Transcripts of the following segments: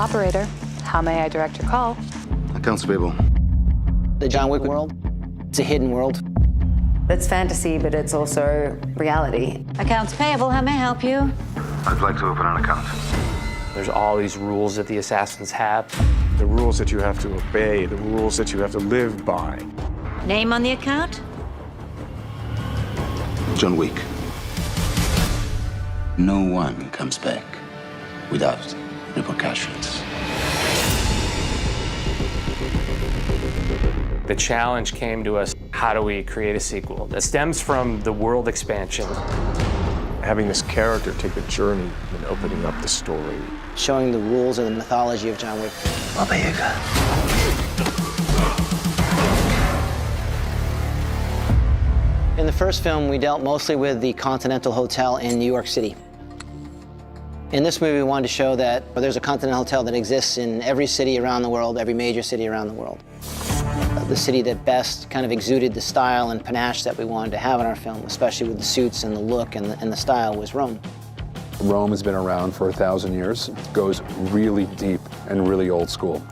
Operator, how may I direct your call? Accounts payable. The John Wick world, it's a hidden world. It's fantasy, but it's also reality. Accounts payable, how may I help you? I'd like to open an account. There's all these rules that the assassins have. The rules that you have to obey, the rules that you have to live by. Name on the account? John Wick. No one comes back without repercussions. The challenge came to us, how do we create a sequel that stems from the world expansion? Having this character take a journey and opening up the story. Showing the rules and the mythology of John Wick. Baba Yaga. In the first film, we dealt mostly with the Continental Hotel in New York City. In this movie, we wanted to show that there's a Continental Hotel that exists in every city around the world, every major city around the world. The city that best kind of exuded the style and panache that we wanted to have in our film, especially with the suits and the look and the style, was Rome. Rome has been around for 1,000 years. It goes really deep and really old school.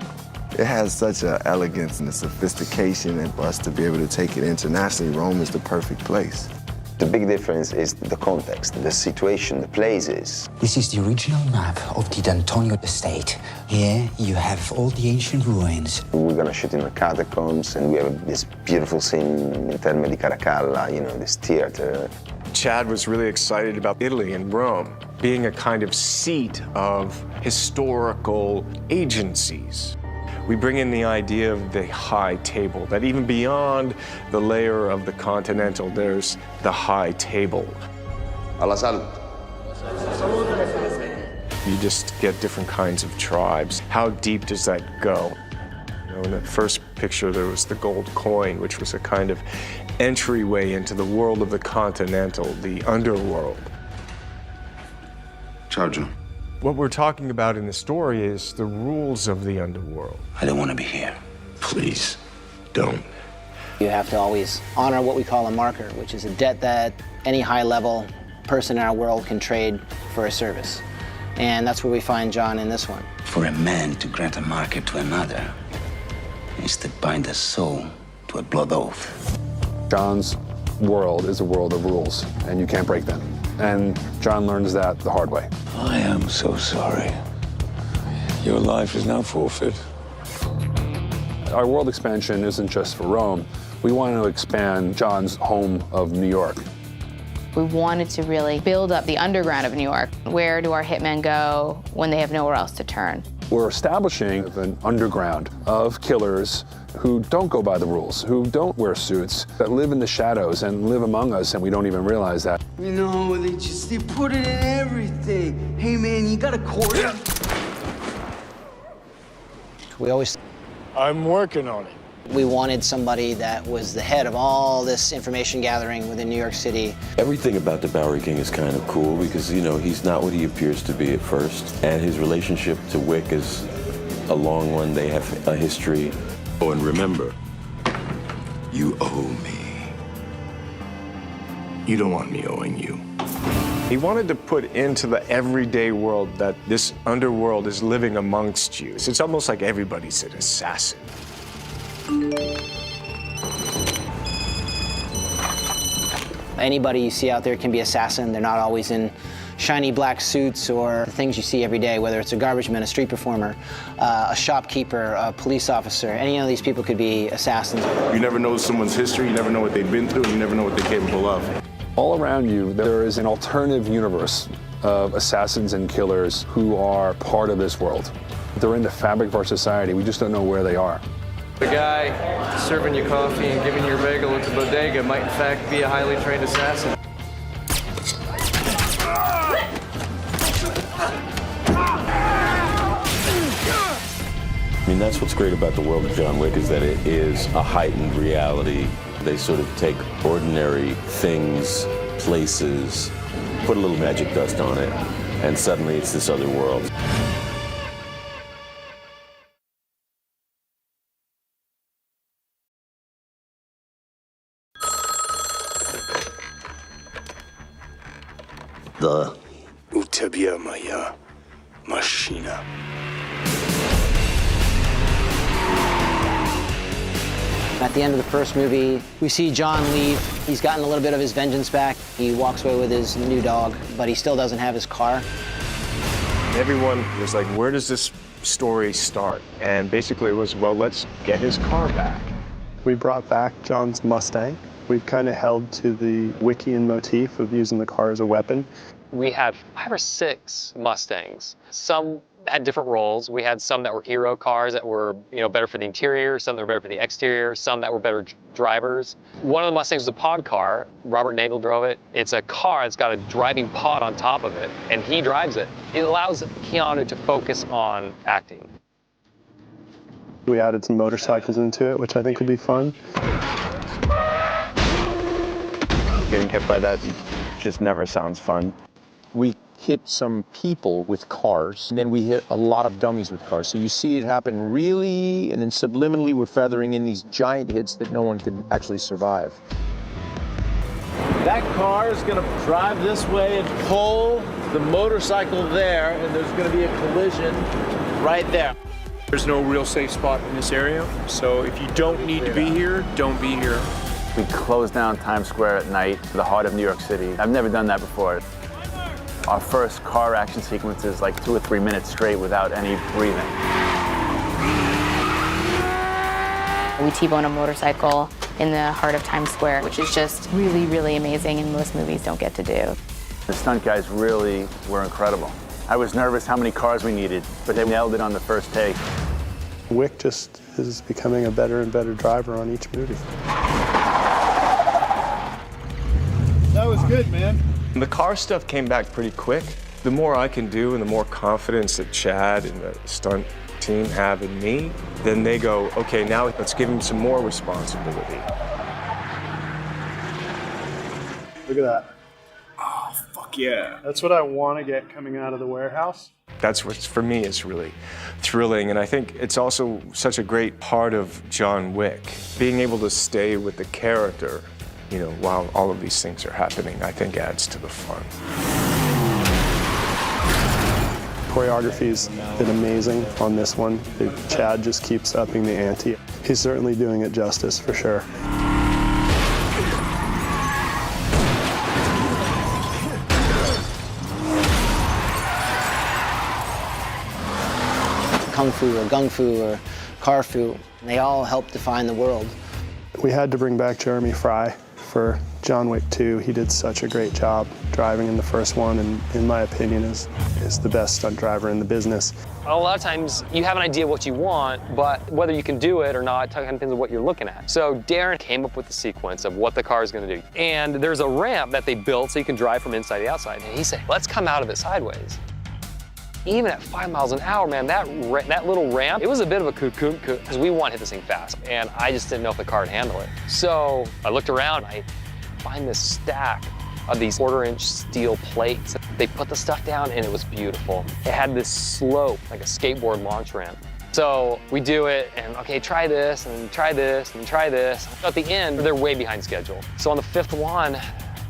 It has such an elegance and a sophistication, and for us to be able to take it internationally, Rome is the perfect place. The big difference is the context, the situation, the places. This is the original map of the D'Antonio estate. Here you have all the ancient ruins. We're gonna shoot in the catacombs, and we have this beautiful scene in Terme di Caracalla, you know, this theater. Chad was really excited about Italy and Rome being a kind of seat of historical agencies. We bring in the idea of the high table, that even beyond the layer of the continental, there's the high table. Alla salute. You just get different kinds of tribes. How deep does that go? You know, in the first picture, there was the gold coin, which was a kind of entryway into the world of the continental, the underworld. Charge him. What we're talking about in the story is the rules of the underworld. I don't want to be here. Please, don't. You have to always honor what we call a marker, which is a debt that any high-level person in our world can trade for a service. And that's where we find John in this one. For a man to grant a marker to another is to bind a soul to a blood oath. John's world is a world of rules, and you can't break them. And John learns that the hard way. I am so sorry. Your life is now forfeit. Our world expansion isn't just for Rome. We wanted to expand John's home of New York. We wanted to really build up the underground of New York. Where do our hitmen go when they have nowhere else to turn? We're establishing an underground of killers who don't go by the rules, who don't wear suits, that live in the shadows and live among us, and we don't even realize that. You know, they put it in everything. Hey man, you got a quarter? I'm working on it. We wanted somebody that was the head of all this information gathering within New York City. Everything about the Bowery King is kind of cool because, you know, he's not what he appears to be at first. And his relationship to Wick is a long one. They have a history. Oh, and remember, you owe me. You don't want me owing you. He wanted to put into the everyday world that this underworld is living amongst you. It's almost like everybody's an assassin. Anybody you see out there can be assassin. They're not always in shiny black suits or the things you see every day, whether it's a garbage man, a street performer, a shopkeeper, a police officer. Any of these people could be assassins. You never know someone's history, you never know what they've been through, and you never know what they're capable of. All around you, there is an alternative universe of assassins and killers who are part of this world. They're in the fabric of our society. We just don't know where they are. The guy serving you coffee and giving you a bagel at the bodega might in fact be a highly trained assassin. I mean, that's what's great about the world of John Wick is that it is a heightened reality. They sort of take ordinary things, places, put a little magic dust on it, and suddenly it's this other world. The Utabia Maya Machina. At the end of the first movie, we see John leave. He's gotten a little bit of his vengeance back. He walks away with his new dog, but he still doesn't have his car. Everyone was like, where does this story start? And basically it was, well, let's get his car back. We brought back John's Mustang. We kind of held to the Wickian motif of using the car as a weapon. We had 5 or 6 Mustangs. Some had different roles. We had some that were hero cars that were, better for the interior, some that were better for the exterior, some that were better drivers. One of the Mustangs was a pod car. Robert Nagel drove it. It's a car that's got a driving pod on top of it, and he drives it. It allows Keanu to focus on acting. We added some motorcycles into it, which I think will be fun. Getting hit by that just never sounds fun. We hit some people with cars, and then we hit a lot of dummies with cars. So you see it happen really, and then subliminally we're feathering in these giant hits that no one could actually survive. That car is going to drive this way and pull the motorcycle there, and there's going to be a collision right there. There's no real safe spot in this area, so if you don't need to be here, don't be here. We closed down Times Square at night, the heart of New York City. I've never done that before. Our first car action sequence is like 2 or 3 minutes straight without any breathing. We T-bone a motorcycle in the heart of Times Square, which is just really, really amazing, and most movies don't get to do. The stunt guys really were incredible. I was nervous how many cars we needed, but they nailed it on the first take. Wick just is becoming a better and better driver on each movie. That was good, man. The car stuff came back pretty quick. The more I can do and the more confidence that Chad and the stunt team have in me, then they go, okay, now let's give him some more responsibility. Look at that. Oh, fuck yeah. That's what I want to get coming out of the warehouse. That's what, for me, is really thrilling. And I think it's also such a great part of John Wick. Being able to stay with the character, while all of these things are happening, I think adds to the fun. Choreography's been amazing on this one. Chad just keeps upping the ante. He's certainly doing it justice, for sure. Kung Fu or Gung Fu or Car Fu, they all help define the world. We had to bring back Jeremy Fry for John Wick 2. He did such a great job driving in the first one, and in my opinion is the best stunt driver in the business. A lot of times you have an idea what you want, but whether you can do it or not kind of depends on what you're looking at. So Darren came up with the sequence of what the car is going to do. And there's a ramp that they built so you can drive from inside to outside. And he said, let's come out of it sideways. Even at 5 miles an hour, man, that little ramp, it was a bit of a cocoon because we want to hit this thing fast. And I just didn't know if the car would handle it. So I looked around, I find this stack of these 1/4-inch steel plates. They put the stuff down and it was beautiful. It had this slope, like a skateboard launch ramp. So we do it and, okay, try this and try this and try this. At the end, they're way behind schedule. So on the 5th one,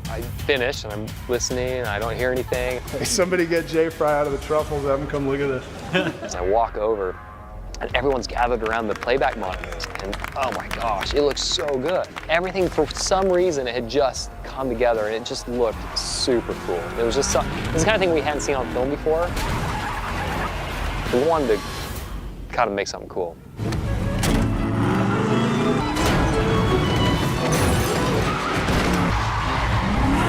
I finish and I'm listening and I don't hear anything. Hey, somebody get Jay Fry out of the truffles, have him come look at this. I walk over and everyone's gathered around the playback monitors and oh my gosh, it looks so good. Everything, for some reason, it had just come together and it just looked super cool. It was just, this is the kind of thing we hadn't seen on film before. We wanted to kind of make something cool.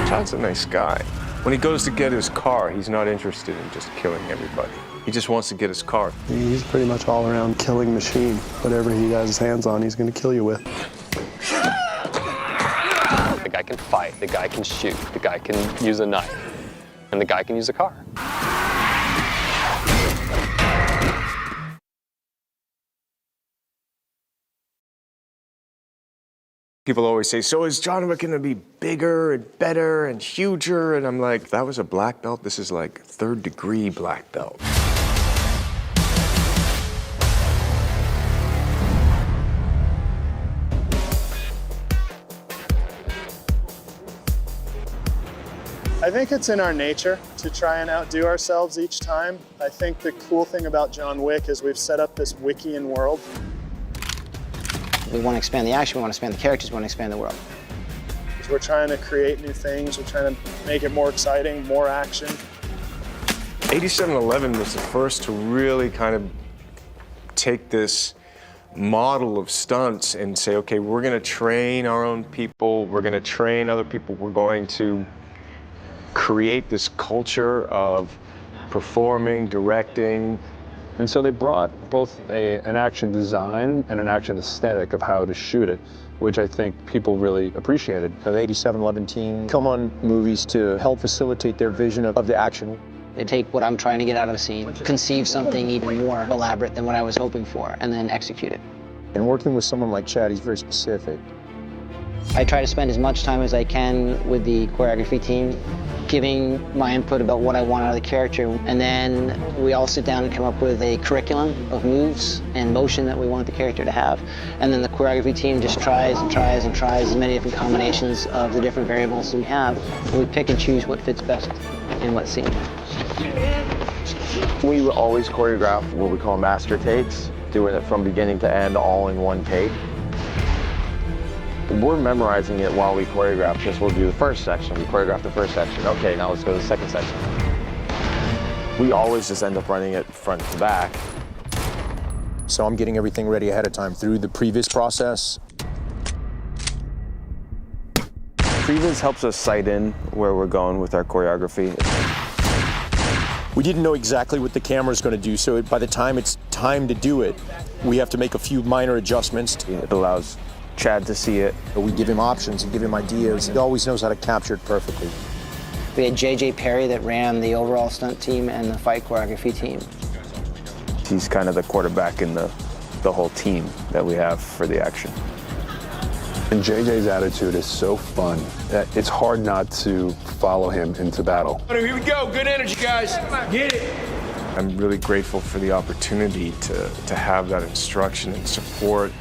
Chad's a nice guy. When he goes to get his car, he's not interested in just killing everybody. He just wants to get his car. He's pretty much all around killing machine. Whatever he has his hands on, he's going to kill you with. The guy can fight, the guy can shoot, the guy can use a knife, and the guy can use a car. People always say, so is John Wick gonna be bigger and better and huger? And I'm like, that was a black belt. This is like 3rd degree black belt. I think it's in our nature to try and outdo ourselves each time. I think the cool thing about John Wick is we've set up this Wickian world. We want to expand the action, we want to expand the characters, we want to expand the world. We're trying to create new things. We're trying to make it more exciting, more action. 8711 was the first to really kind of take this model of stunts and say, okay, we're going to train our own people, we're going to train other people, we're going to create this culture of performing, directing. And so they brought both an action design and an action aesthetic of how to shoot it, which I think people really appreciated. The 8711 team come on movies to help facilitate their vision of the action. They take what I'm trying to get out of a scene, conceive something even more elaborate than what I was hoping for, and then execute it. And working with someone like Chad, he's very specific. I try to spend as much time as I can with the choreography team, giving my input about what I want out of the character, and then we all sit down and come up with a curriculum of moves and motion that we want the character to have, and then the choreography team just tries and tries and tries as many different combinations of the different variables we have, and we pick and choose what fits best in what scene. We will always choreograph what we call master takes, doing it from beginning to end, all in one take. We're memorizing it while we choreograph this. We'll do the first section. We choreograph the first section. Okay, now let's go to the second section. We always just end up running it front to back. So I'm getting everything ready ahead of time through the previs process. Previs helps us sight in where we're going with our choreography. We didn't know exactly what the camera's going to do, so by the time it's time to do it, we have to make a few minor adjustments. It allows Chad to see it. We give him options and give him ideas. He always knows how to capture it perfectly. We had J.J. Perry that ran the overall stunt team and the fight choreography team. He's kind of the quarterback in the whole team that we have for the action. And JJ's attitude is so fun that it's hard not to follow him into battle. Here we go, good energy, guys. Get it. I'm really grateful for the opportunity to have that instruction and support.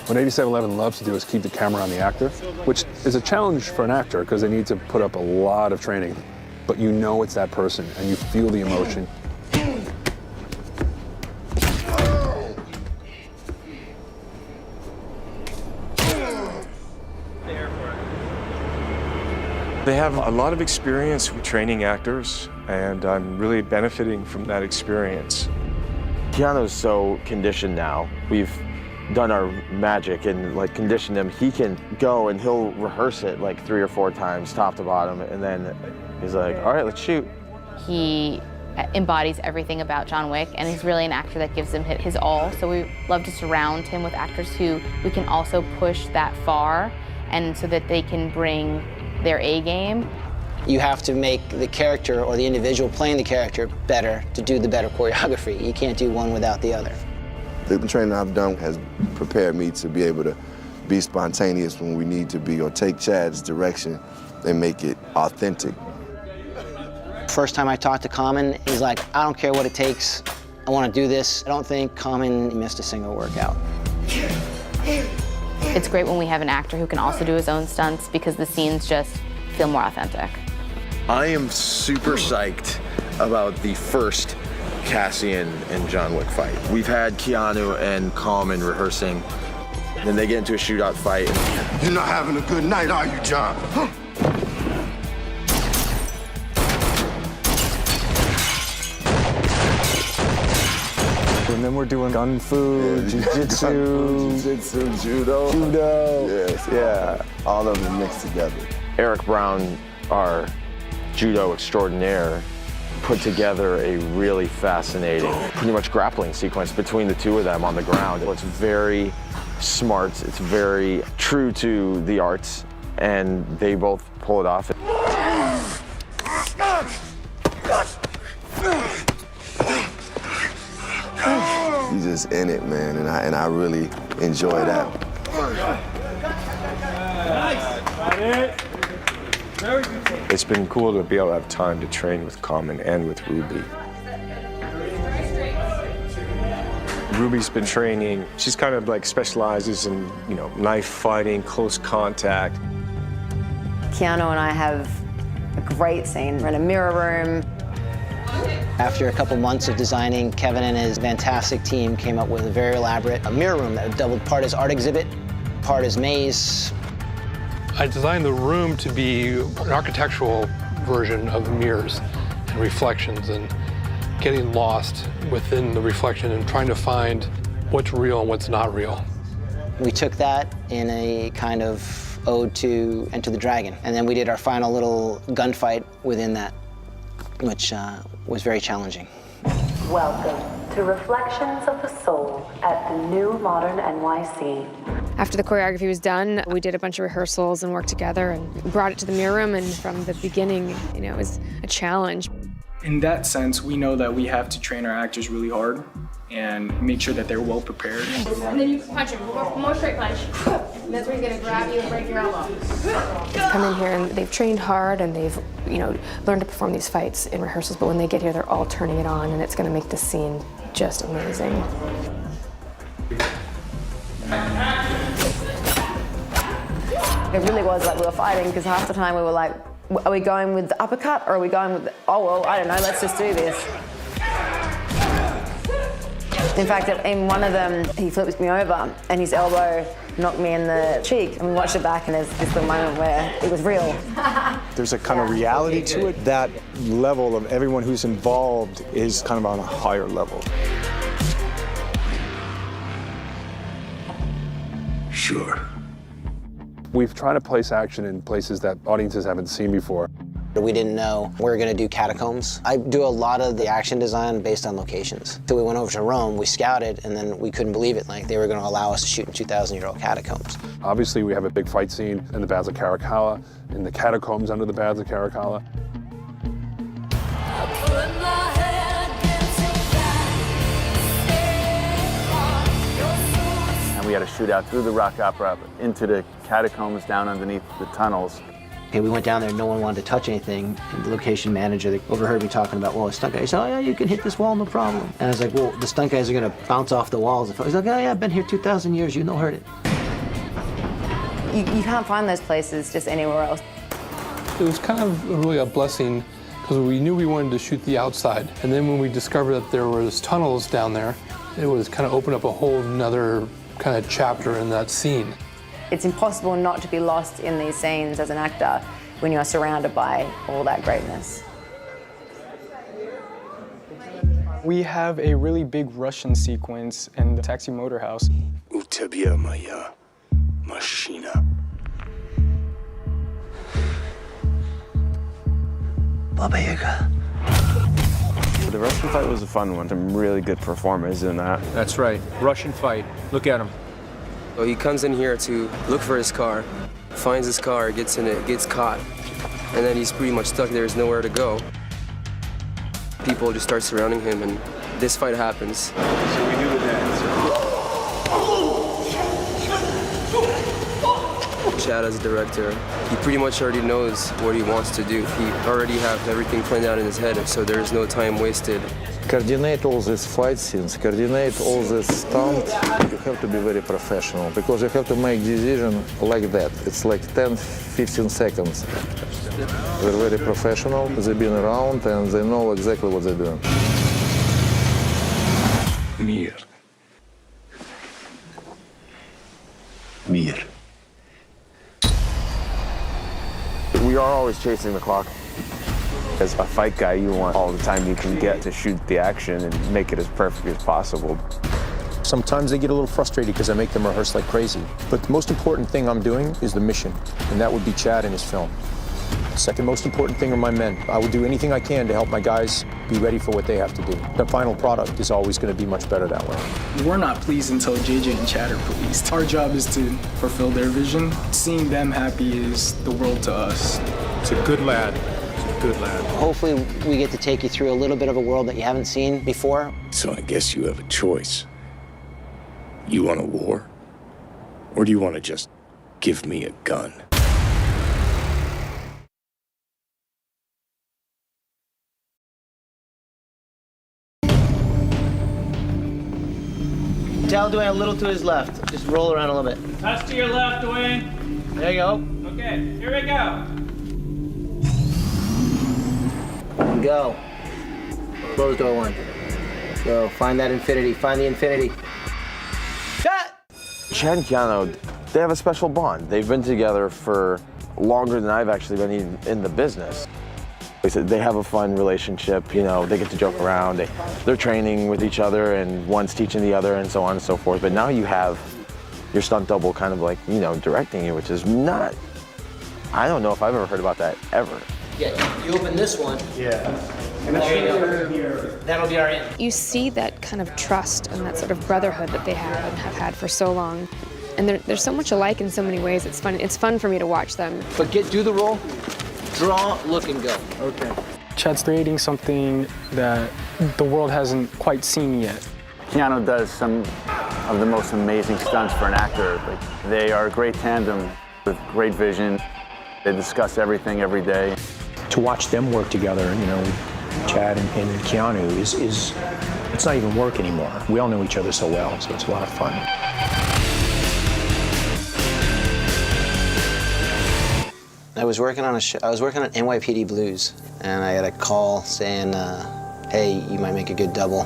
What 8711 loves to do is keep the camera on the actor, which is a challenge for an actor because they need to put up a lot of training. But you know it's that person and you feel the emotion. They have a lot of experience with training actors, and I'm really benefiting from that experience. Keanu's so conditioned now. We've done our magic and like conditioned him. He can go and he'll rehearse it like 3 or 4 times, top to bottom, and then he's like, all right, let's shoot. He embodies everything about John Wick, and he's really an actor that gives him his all. So we love to surround him with actors who we can also push that far, and so that they can bring their A game. You have to make the character or the individual playing the character better to do the better choreography. You can't do one without the other. The training I've done has prepared me to be able to be spontaneous when we need to be, or take Chad's direction and make it authentic. First time I talked to Common, he's like, I don't care what it takes. I want to do this. I don't think Common missed a single workout. It's great when we have an actor who can also do his own stunts because the scenes just feel more authentic. I am super psyched about the first Cassian and John Wick fight. We've had Keanu and Common rehearsing, then they get into a shootout fight. You're not having a good night, are you, John? And then we're doing gun fu, jiu-jitsu, judo. Yes, yeah. All of them mixed together. Eric Brown, our judo extraordinaire, put together a really fascinating, pretty much grappling sequence between the two of them on the ground. It's very smart, it's very true to the arts, and they both pull it off. He's just in it, man, and I really enjoy that. It's been cool to be able to have time to train with Common and with Ruby. Ruby's been training. She's kind of like specializes in, knife fighting, close contact. Keanu and I have a great scene. We're in a mirror room. After a couple months of designing, Kevin and his fantastic team came up with a very elaborate mirror room that doubled part as art exhibit, part as maze. I designed the room to be an architectural version of mirrors and reflections and getting lost within the reflection and trying to find what's real and what's not real. We took that in a kind of ode to Enter the Dragon, and then we did our final little gunfight within that, which was very challenging. Welcome to Reflections of the Soul at the New Modern NYC. After the choreography was done, we did a bunch of rehearsals and worked together and brought it to the mirror room, and from the beginning, it was a challenge. In that sense, we know that we have to train our actors really hard and make sure that they're well prepared. And then you punch him, more straight punch. And that's where he's gonna grab you and break your elbow. Come in here and they've trained hard and they've, learned to perform these fights in rehearsals, but when they get here, they're all turning it on, and it's gonna make the scene just amazing. It really was like we were fighting, because half the time we were like, are we going with the uppercut or are we going with oh, well, I don't know, let's just do this. In fact, in one of them, he flips me over and his elbow knocked me in the cheek, and we watched it back, and it's the moment where it was real. There's a kind of reality to it. That level of everyone who's involved is kind of on a higher level. Sure. We've tried to place action in places that audiences haven't seen before. We didn't know we were going to do catacombs. I do a lot of the action design based on locations. So we went over to Rome, we scouted, and then we couldn't believe it. Like, they were going to allow us to shoot in 2,000-year-old catacombs. Obviously, we have a big fight scene in the Baths of Caracalla, in the catacombs under the Baths of Caracalla. And we had a shootout through the rock opera into the catacombs down underneath the tunnels. Okay, we went down there, no one wanted to touch anything. And the location manager, they overheard me talking about, well, the stunt guy. He said, oh yeah, you can hit this wall, no problem. And I was like, well, the stunt guys are gonna bounce off the walls. He's like, oh yeah, I've been here 2,000 years, you know, heard it. You can't find those places just anywhere else. It was kind of really a blessing, because we knew we wanted to shoot the outside. And then when we discovered that there was tunnels down there, it was kind of opened up a whole nother kind of chapter in that scene. It's impossible not to be lost in these scenes as an actor when you're surrounded by all that greatness. We have a really big Russian sequence in the Taxi Motor House. У тебя моя машина. Baba Yaga. The Russian fight was a fun one. Some really good performers in that. That's right. Russian fight. Look at him. So he comes in here to look for his car, finds his car, gets in it, gets caught, and then he's pretty much stuck. There's nowhere to go. People just start surrounding him, and this fight happens. So we do the dance. Chad, as a director, he pretty much already knows what he wants to do. He already have everything planned out in his head, so there's no time wasted. Coordinate all these fight scenes, coordinate all this stunt. You have to be very professional, because you have to make decision like that. It's like 10-15 seconds. They're very professional, they've been around and they know exactly what they're doing. Mir. Mir. We are always chasing the clock. As a fight guy, you want all the time you can get to shoot the action and make it as perfect as possible. Sometimes they get a little frustrated because I make them rehearse like crazy. But the most important thing I'm doing is the mission, and that would be Chad and his film. The second most important thing are my men. I will do anything I can to help my guys be ready for what they have to do. The final product is always going to be much better that way. We're not pleased until JJ and Chad are pleased. Our job is to fulfill their vision. Seeing them happy is the world to us. It's a good lad. Good lad. Hopefully we get to take you through a little bit of a world that you haven't seen before. So I guess you have a choice. You want a war? Or do you want to just give me a gun? Tell Dwayne a little to his left. Just roll around a little bit. Touch to your left, Dwayne. There you go. Okay, here we go. Go. Closed door one. Go, find that infinity, find the infinity. Cut! Chad and Keanu, they have a special bond. They've been together for longer than I've actually been in the business. They have a fun relationship, you know, they get to joke around, they're training with each other and one's teaching the other and so on and so forth. But now you have your stunt double kind of like, you know, directing you, which is not, I don't know if I've ever heard about that ever. Yeah, you open this one. Yeah. And there you go. That'll be our end. You see that kind of trust and that sort of brotherhood that they have and have had for so long. And they're so much alike in so many ways. It's fun. It's fun for me to watch them. But do the roll, draw, look, and go. Okay. Chad's creating something that the world hasn't quite seen yet. Keanu does some of the most amazing stunts for an actor. Like, they are a great tandem with great vision. They discuss everything every day. To watch them work together, you know, Chad and Keanu is it's not even work anymore. We all know each other so well, so it's a lot of fun. I was working on I was working on NYPD Blues, and I got a call saying, hey, you might make a good double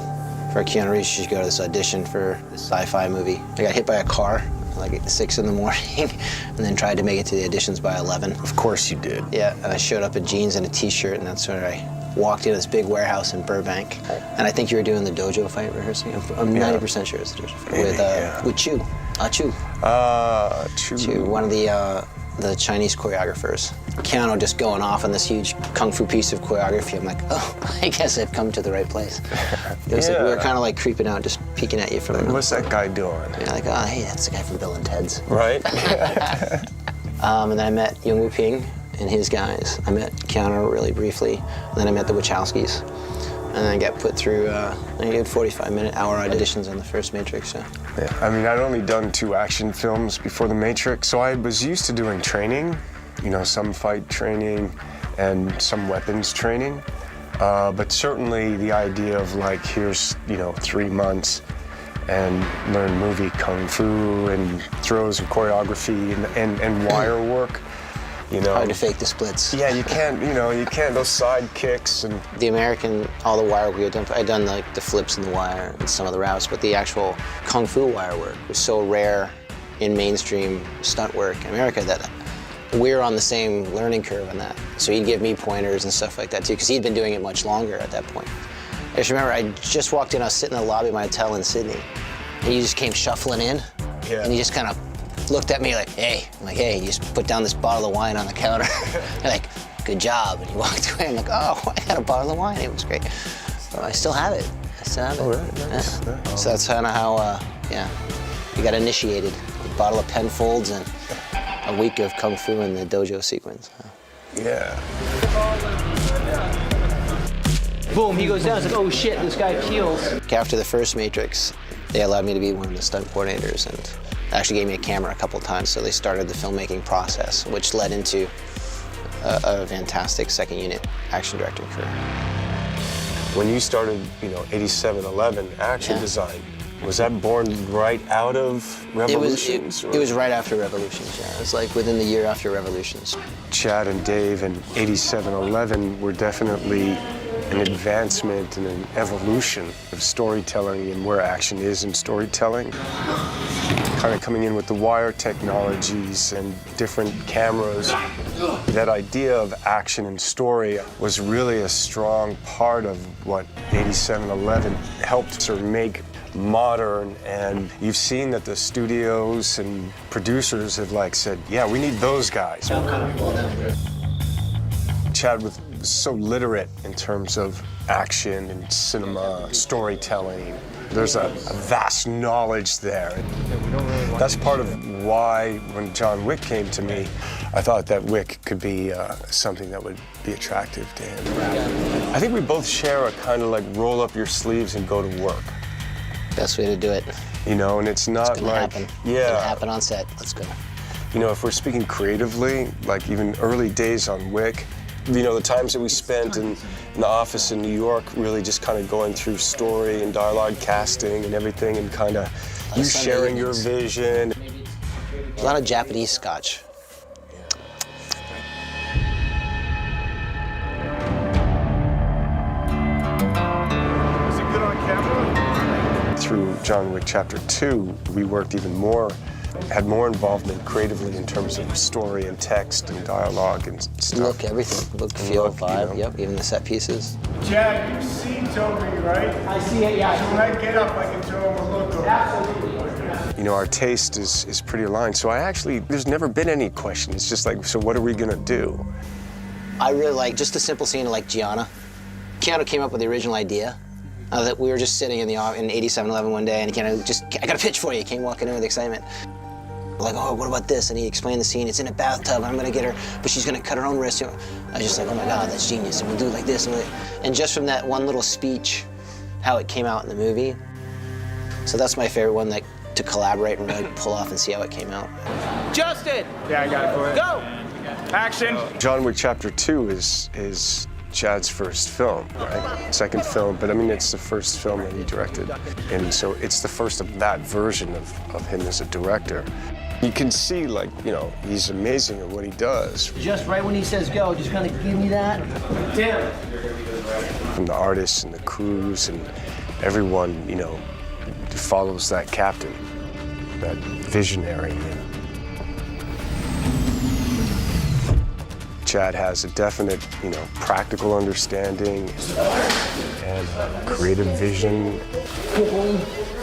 for Keanu Reeves. You should go to this audition for this sci-fi movie. I got hit by a car like at 6 in the morning, and then tried to make it to the auditions by 11. Of course you did. Yeah, and I showed up in jeans and a t-shirt, and that's where I walked into this big warehouse in Burbank. And I think you were doing the dojo fight rehearsing. I'm 90% sure it's the dojo fight with Chu. Chu, one of the Chinese choreographers. Keanu just going off on this huge kung fu piece of choreography. I'm like, oh, I guess I've come to the right place. It was like we were kind of like creeping out, just peeking at you from. What's that guy doing? Yeah, like, oh, hey, that's the guy from Bill and Ted's. Right. And then I met Yung Woo Ping and his guys. I met Keanu really briefly, and then I met the Wachowskis. And then I got put through, I did 45-minute hour auditions on the first Matrix. So. Yeah, I mean, I'd only done 2 action films before The Matrix, so I was used to doing training, you know, some fight training and some weapons training. But certainly the idea of like, here's, you know, 3 months and learn movie kung fu and throws and choreography and wire work. You know, hard to fake the splits. Yeah, you can't, those side kicks and... The American, all the wire work we had done, I'd done like the flips in the wire and some of the routes, but the actual kung fu wire work was so rare in mainstream stunt work in America that we're on the same learning curve on that. So he'd give me pointers and stuff like that too, because he'd been doing it much longer at that point. I just remember I just walked in, I was sitting in the lobby of my hotel in Sydney, and he just came shuffling in, and he just kind of looked at me like, hey. I'm like, hey, you just put down this bottle of wine on the counter. They're like, good job. And he walked away. I'm like, oh, I got a bottle of wine. It was great. So I still have it. Oh, really? Nice. Yeah. So that's kind of how, we got initiated. A bottle of Penfolds and a week of Kung Fu in the dojo sequence. Yeah. Boom, he goes down. It's like, oh shit, this guy peels. After the first Matrix, they allowed me to be one of the stunt coordinators, and actually gave me a camera a couple times, so they started the filmmaking process, which led into a fantastic second unit action directing career. When you started, 8711 action design, was that born right out of Revolutions? It was right after Revolutions, yeah. It was like within the year after Revolutions. Chad and Dave and 8711 were definitely an advancement and an evolution of storytelling and where action is in storytelling. Kind of coming in with the wire technologies and different cameras. That idea of action and story was really a strong part of what 8711 helped sort of make modern, and you've seen that the studios and producers have said, yeah, we need those guys. Chad was so literate in terms of action and cinema, storytelling. There's a vast knowledge there. That's part of why when John Wick came to me, I thought that Wick could be something that would be attractive to him. I think we both share a kind of roll up your sleeves and go to work. Best way to do it. And it's not happen. Yeah. It's gonna happen on set. Let's go. If we're speaking creatively, even early days on Wick, the times that we spent in the office in New York, really just kind of going through story and dialogue, casting and everything, and kind of you sharing your vision. A lot of Japanese scotch. Through John Wick Chapter 2, we worked even more, had more involvement creatively in terms of story and text and dialogue and stuff. Look, everything. Look, feel, vibe, yep, even the set pieces. Chad, you see Toby, right? I see it, yeah. So when I get up, I can throw him a look over. Absolutely. You know, our taste is pretty aligned, so there's never been any question. It's just like, so what are we gonna do? I really like just the simple scene of like Gianna. Keanu came up with the original idea. That we were just sitting in 87-Eleven one day, and Keanu I got a pitch for you. He came walking in with excitement. Like, oh, what about this? And he explained the scene. It's in a bathtub, and I'm gonna get her, but she's gonna cut her own wrist. I was just like, oh my God, that's genius. And we'll do it like this. And just from that one little speech, how it came out in the movie. So that's my favorite one, to collaborate and really pull off and see how it came out. Justin! Yeah, I got it for you. Go! Action! John Wick Chapter 2 is Chad's first film, right? Second film, but I mean, it's the first film that he directed. And so it's the first of that version of him as a director. You can see, like, you know, he's amazing at what he does. Just right when he says go, just kind of give me that. Damn. From the artists and the crews and everyone, you know, follows that captain, that visionary. Chad has a definite, you know, practical understanding and creative vision,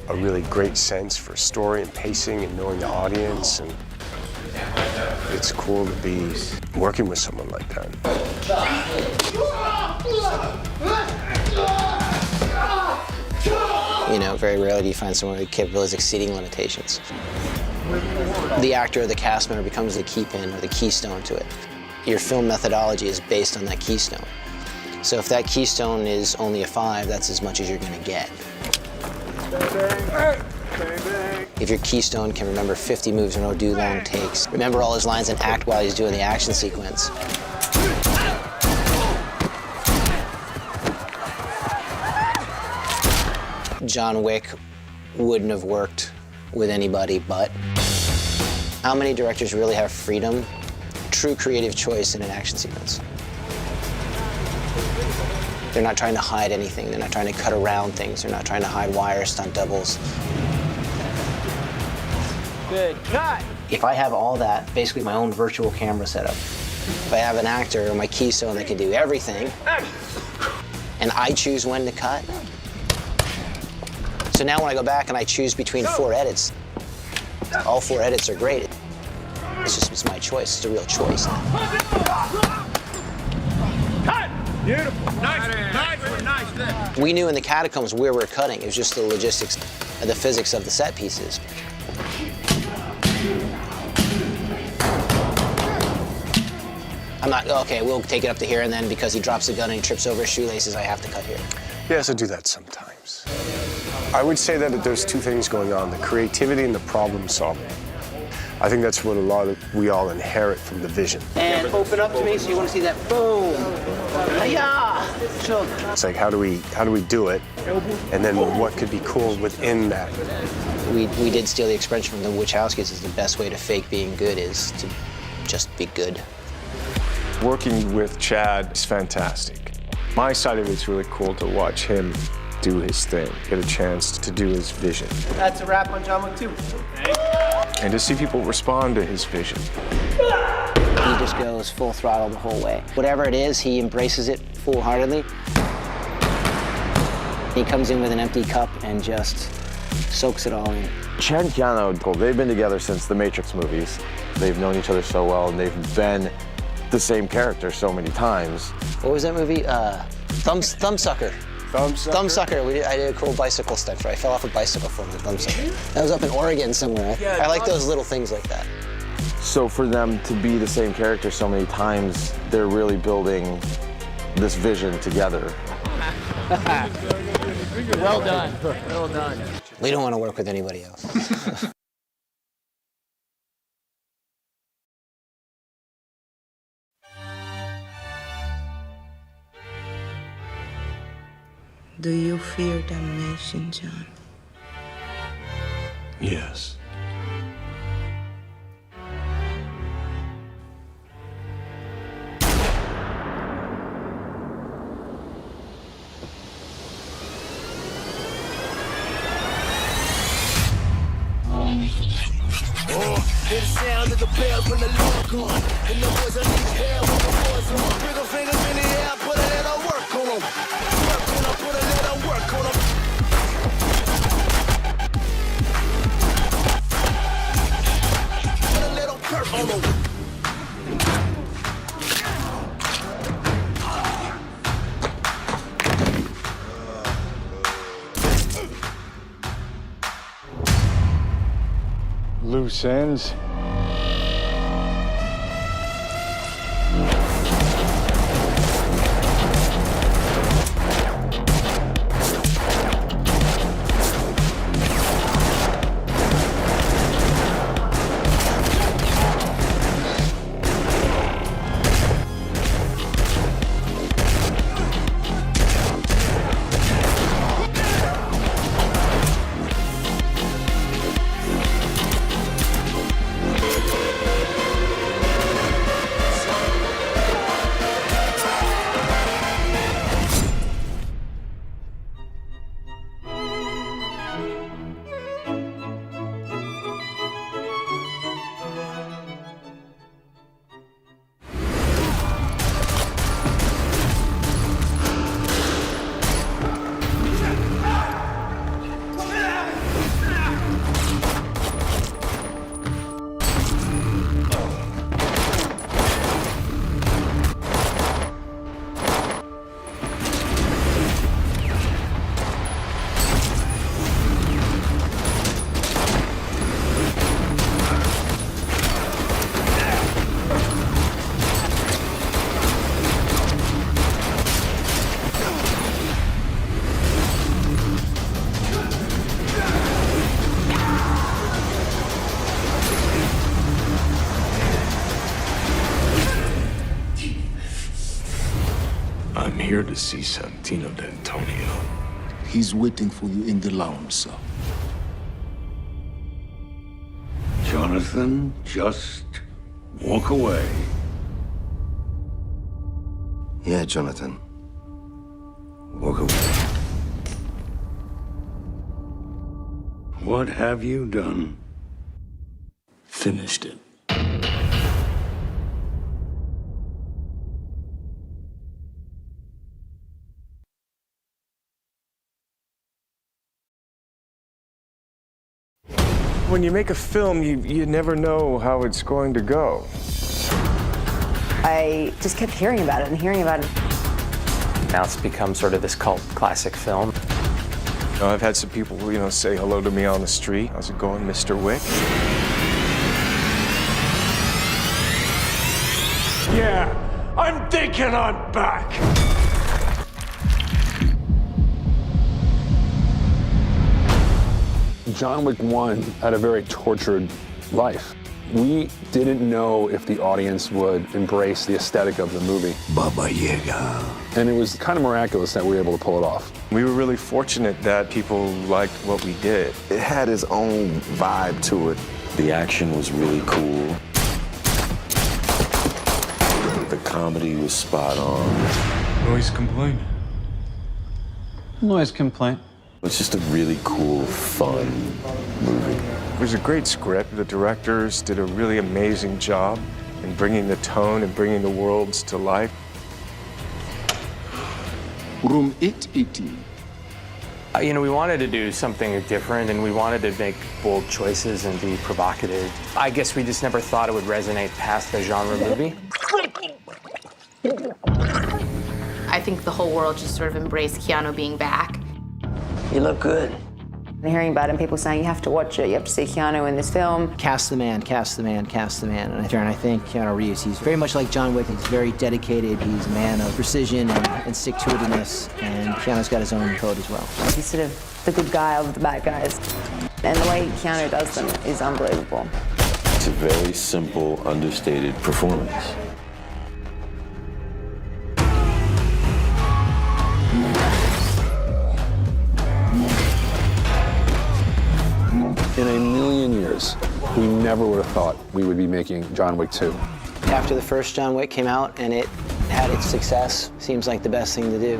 a really great sense for story and pacing and knowing the audience, and it's cool to be working with someone like that. You know, very rarely do you find someone with capabilities exceeding limitations. The actor or the cast member becomes the key pin or the keystone to it. Your film methodology is based on that keystone. So if that keystone is only a 5, that's as much as you're gonna get. If your keystone can remember 50 moves or do long takes, remember all his lines and act while he's doing the action sequence. John Wick wouldn't have worked with anybody but. How many directors really have freedom, true creative choice in an action sequence? They're not trying to hide anything. They're not trying to cut around things. They're not trying to hide wire stunt doubles. Good cut. If I have all that, basically my own virtual camera setup, if I have an actor or my keystone that can do everything, and I choose when to cut, so now when I go back and I choose between 4 edits, all 4 edits are great. It's my choice. It's a real choice. Cut! Beautiful. Nice. We knew in the catacombs where we're cutting. It was just the logistics, the physics of the set pieces. I'm not, okay, we'll take it up to here, and then because he drops the gun and he trips over his shoelaces, I have to cut here. Yes, I do that sometimes. I would say that there's 2 things going on, the creativity and the problem solving. I think that's what we all inherit from the vision. And open up to me, so you want to see that boom. Yeah. So it's like, how do we do it? And then what could be cool within that? We did steal the expression from the Wachowskis, is the best way to fake being good is to just be good. Working with Chad is fantastic. My side of it's really cool to watch him do his thing, get a chance to do his vision. That's a wrap on John Wick 2. And to see people respond to his vision. He just goes full throttle the whole way. Whatever it is, he embraces it full-heartedly. He comes in with an empty cup and just soaks it all in. Chad and Keanu, they've been together since the Matrix movies. They've known each other so well, and they've been the same character so many times. What was that movie? Thumbsucker. Thumbsucker. I did a cool bicycle stunt. I fell off a bicycle from the Thumbsucker. That was up in Oregon somewhere. I like those little things like that. So for them to be the same character so many times, they're really building this vision together. Well done. Well done. We don't want to work with anybody else. Do you fear damnation, John? Yes. players when the Lord gone. And the boys on each hair when the war's on. Middle fingers in the air, put a little work on them. Work on them, put a little work on them. Put a little perk on them. Loose ends. I'm here to see Santino D'Antonio. He's waiting for you in the lounge, sir. Jonathan, just walk away. Yeah, Jonathan. Walk away. What have you done? Finished it. When you make a film, you never know how it's going to go. I just kept hearing about it and hearing about it. Now it's become sort of this cult classic film. You know, I've had some people, say hello to me on the street. How's it going, Mr. Wick? Yeah, I'm thinking I'm back. John Wick 1 had a very tortured life. We didn't know if the audience would embrace the aesthetic of the movie. Baba Yaga. And it was kind of miraculous that we were able to pull it off. We were really fortunate that people liked what we did. It had its own vibe to it. The action was really cool. The comedy was spot on. Noise complaint. Noise complaint. It's just a really cool, fun movie. It was a great script. The directors did a really amazing job in bringing the tone and bringing the worlds to life. Room 880. We wanted to do something different, and we wanted to make bold choices and be provocative. I guess we just never thought it would resonate past the genre movie. I think the whole world just sort of embraced Keanu being back. You look good. And hearing about it and people saying you have to watch it, you have to see Keanu in this film. Cast the man, cast the man, cast the man. And I think Keanu Reeves, he's very much like John Wick. He's very dedicated. He's a man of precision and stick-to-itiveness. And Keanu's got his own code as well. He's sort of the good guy of the bad guys. And the way Keanu does them is unbelievable. It's a very simple, understated performance. In a million years, we never would have thought we would be making John Wick 2. After the first John Wick came out and it had its success, seems like the best thing to do.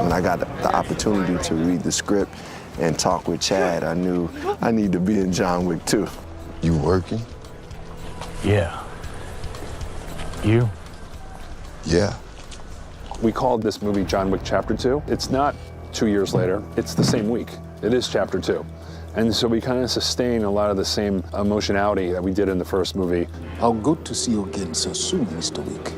When I got the opportunity to read the script and talk with Chad, I knew I need to be in John Wick 2. You working? Yeah. You? Yeah. We called this movie John Wick Chapter 2. It's not 2 years later, it's the same week. It is Chapter 2. And so we kind of sustain a lot of the same emotionality that we did in the first movie. How good to see you again so soon, Mr. Wick.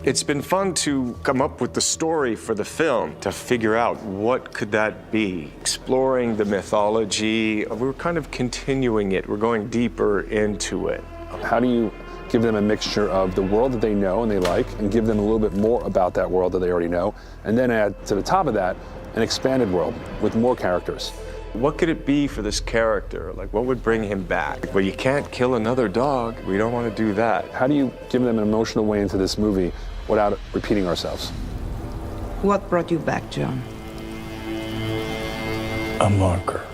It's been fun to come up with the story for the film, to figure out what could that be. Exploring the mythology, we're kind of continuing it. We're going deeper into it. How do you give them a mixture of the world that they know and they like, and give them a little bit more about that world that they already know, and then add to the top of that an expanded world with more characters? What could it be for this character? Like, what would bring him back? Well, you can't kill another dog. We don't want to do that. How do you give them an emotional way into this movie without repeating ourselves? What brought you back, John? A marker.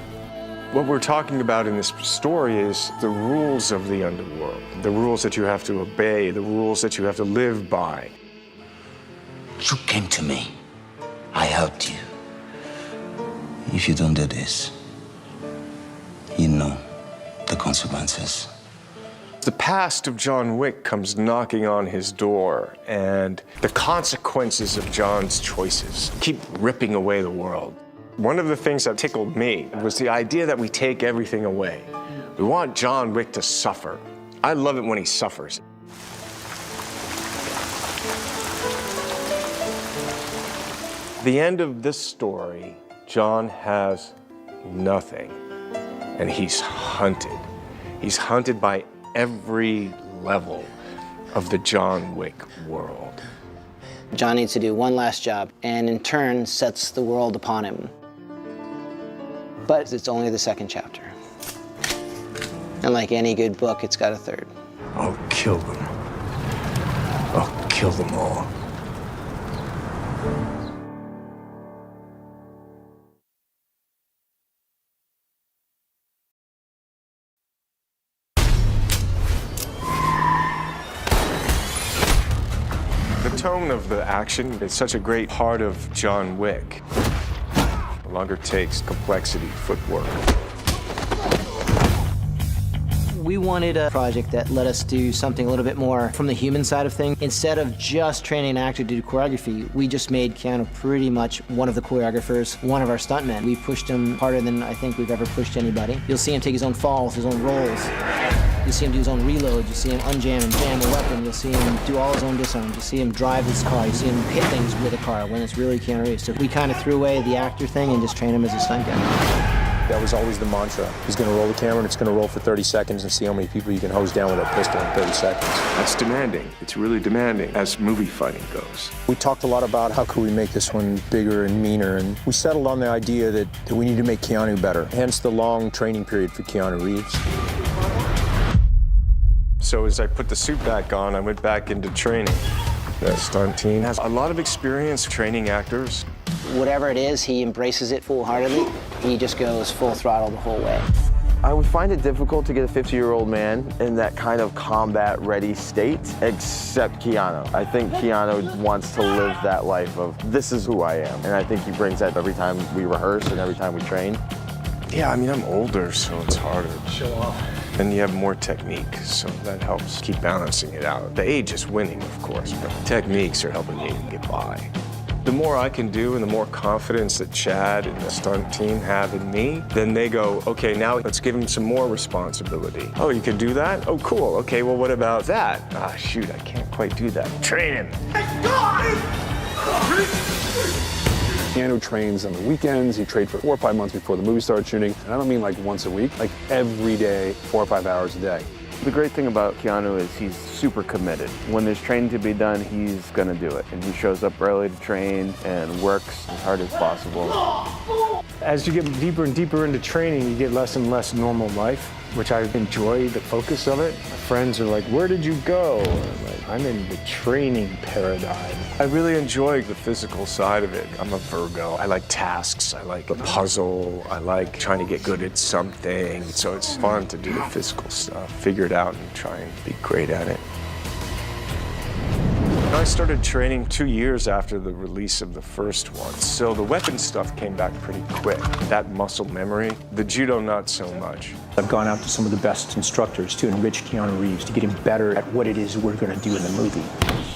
What we're talking about in this story is the rules of the underworld, the rules that you have to obey, the rules that you have to live by. You came to me. I helped you. If you don't do this, you know the consequences. The past of John Wick comes knocking on his door, and the consequences of John's choices keep ripping away the world. One of the things that tickled me was the idea that we take everything away. We want John Wick to suffer. I love it when he suffers. The end of this story, John has nothing, and he's hunted. He's hunted by every level of the John Wick world. John needs to do one last job, and in turn sets the world upon him. But it's only the second chapter. And like any good book, it's got a third. I'll kill them. I'll kill them all. The tone of the action is such a great part of John Wick. No longer takes complexity, footwork. We wanted a project that let us do something a little bit more from the human side of things. Instead of just training an actor to do choreography, we just made Keanu pretty much one of the choreographers, one of our stuntmen. We pushed him harder than I think we've ever pushed anybody. You'll see him take his own falls, his own rolls. You'll see him do his own reloads. You see him unjam and jam a weapon. You'll see him do all his own disarms. You see him drive his car. You see him hit things with a car when it's really Keanu Reeves. So we kind of threw away the actor thing and just trained him as a stunt guy. That was always the mantra. He's going to roll the camera and it's going to roll for 30 seconds and see how many people you can hose down with a pistol in 30 seconds. That's demanding. It's really demanding as movie fighting goes. We talked a lot about how could we make this one bigger and meaner, and we settled on the idea that we need to make Keanu better, hence the long training period for Keanu Reeves. So as I put the suit back on, I went back into training. The stunt team has a lot of experience training actors. Whatever it is, he embraces it full-heartedly. He just goes full throttle the whole way. I would find it difficult to get a 50-year-old man in that kind of combat-ready state, except Keanu. I think Keanu wants to live that life of, this is who I am. And I think he brings that every time we rehearse and every time we train. Yeah, I mean, I'm older, so it's harder to show off. And you have more technique, so that helps keep balancing it out. The age is winning, of course, but the techniques are helping me to get by. The more I can do and the more confidence that Chad and the stunt team have in me, then they go, okay, now let's give him some more responsibility. Oh, you can do that? Oh, cool. Okay, well, what about that? Ah, shoot, I can't quite do that. Train him. Keanu trains on the weekends. He trained for 4 or 5 months before the movie started shooting. And I don't mean like once a week, like every day, 4 or 5 hours a day. The great thing about Keanu is he's super committed. When there's training to be done, he's gonna do it. And he shows up early to train and works as hard as possible. As you get deeper and deeper into training, you get less and less normal life, which I enjoy the focus of it. My friends are like, where did you go? And I'm like, I'm in the training paradigm. I really enjoy the physical side of it. I'm a Virgo. I like tasks. I like the puzzle. I like trying to get good at something. So it's fun to do the physical stuff, figure it out and try and be great at it. I started training 2 years after the release of the first one, so the weapon stuff came back pretty quick. That muscle memory, the judo not so much. I've gone out to some of the best instructors to enrich Keanu Reeves, to get him better at what it is we're going to do in the movie.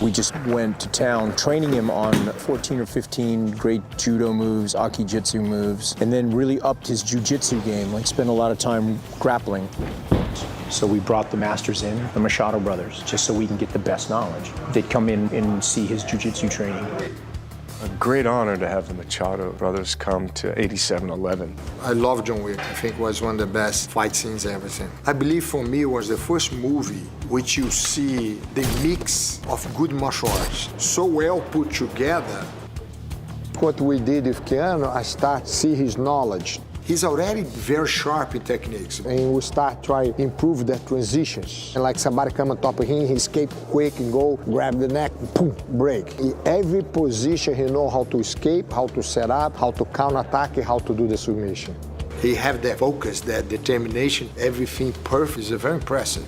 We just went to town training him on 14 or 15 great judo moves, aki-jitsu moves, and then really upped his jiu-jitsu game, like spent a lot of time grappling. So we brought the masters in, the Machado brothers, just so we can get the best knowledge. They'd come in and see his jiu-jitsu training. A great honor to have the Machado brothers come to 8711. I love John Wick. I think it was one of the best fight scenes ever seen. I believe for me it was the first movie which you see the mix of good martial arts so well put together. What we did with Keanu, I start to see his knowledge. He's already very sharp in techniques. And we start trying to improve the transitions. And like somebody come on top of him, he escape quick and go, grab the neck, boom, break. In every position, he know how to escape, how to set up, how to counterattack, and how to do the submission. He have that focus, that determination, everything perfect. Is very impressive.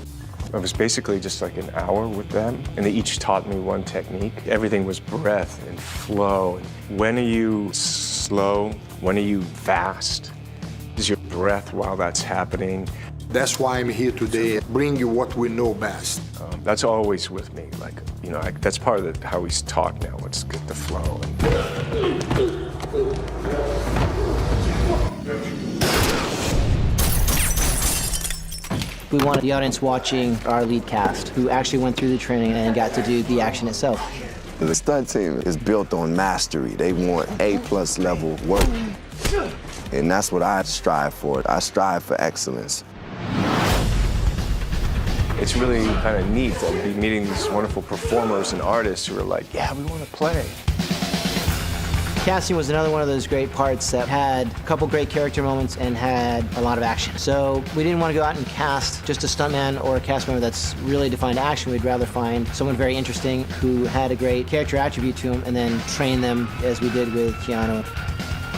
It was basically just like an hour with them, and they each taught me one technique. Everything was breath and flow. When are you slow? When are you fast? Is your breath while that's happening? That's why I'm here today, bring you what we know best. That's always with me. Like, you know, that's part of how we talk now. Let's get the flow. We wanted the audience watching our lead cast, who actually went through the training and got to do the action itself. The stunt team is built on mastery. They want A+ level work. And that's what I strive for. I strive for excellence. It's really kind of neat to be meeting these wonderful performers and artists who are like, yeah, we want to play. Casting was another one of those great parts that had a couple great character moments and had a lot of action. So we didn't want to go out and cast just a stuntman or a cast member that's really defined action. We'd rather find someone very interesting who had a great character attribute to him and then train them as we did with Keanu.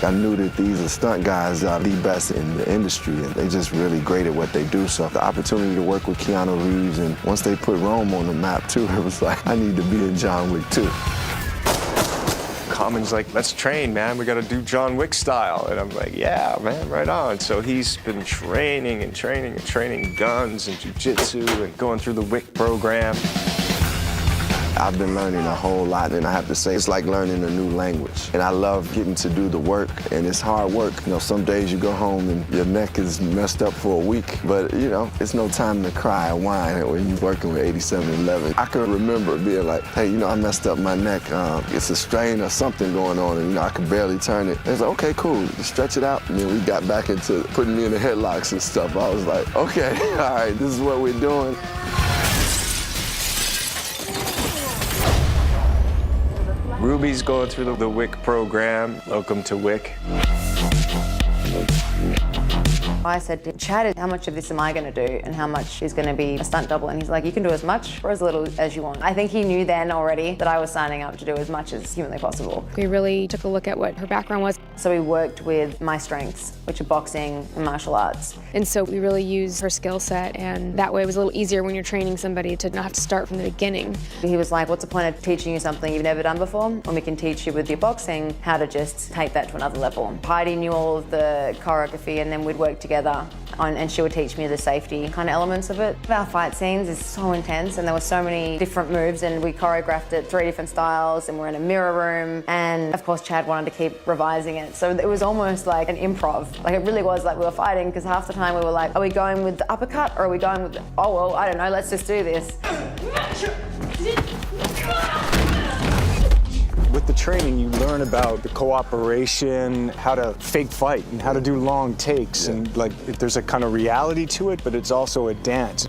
I knew that these are stunt guys are the best in the industry, and they're just really great at what they do. So the opportunity to work with Keanu Reeves, and once they put Rome on the map too, it was like, I need to be in John Wick too. Common's like, let's train, man. We got to do John Wick style. And I'm like, yeah, man, right on. So he's been training and training and training guns and jiu-jitsu and going through the Wick program. I've been learning a whole lot, and I have to say, it's like learning a new language. And I love getting to do the work, and it's hard work. You know, some days you go home and your neck is messed up for a week, but you know, it's no time to cry or whine when you're working with 8711. I can remember being like, hey, you know, I messed up my neck. It's a strain or something going on, and you know, I can barely turn it. It's like, okay, cool, just stretch it out. And then we got back into putting me in the headlocks and stuff. I was like, okay, all right, this is what we're doing. Ruby's going through the Wick program. Welcome to Wick. I said to Chad, how much of this am I going to do and how much is going to be a stunt double? And he's like, you can do as much or as little as you want. I think he knew then already that I was signing up to do as much as humanly possible. We really took a look at what her background was. So we worked with my strengths, which are boxing and martial arts. And so we really used her skill set, and that way it was a little easier when you're training somebody to not have to start from the beginning. He was like, what's the point of teaching you something you've never done before when we can teach you with your boxing how to just take that to another level. Heidi knew all of the choreography, and then we'd work together and she would teach me the safety kind of elements of it. Our fight scenes is so intense, and there were so many different moves, and we choreographed it 3 different styles, and we're in a mirror room, and of course Chad wanted to keep revising it. So it was almost like an improv. Like it really was like we were fighting, because half the time we were like, are we going with the uppercut or are we going with the, oh well, I don't know, let's just do this. With the training, you learn about the cooperation, how to fake fight, and how to do long takes. And like, there's a kind of reality to it, but it's also a dance.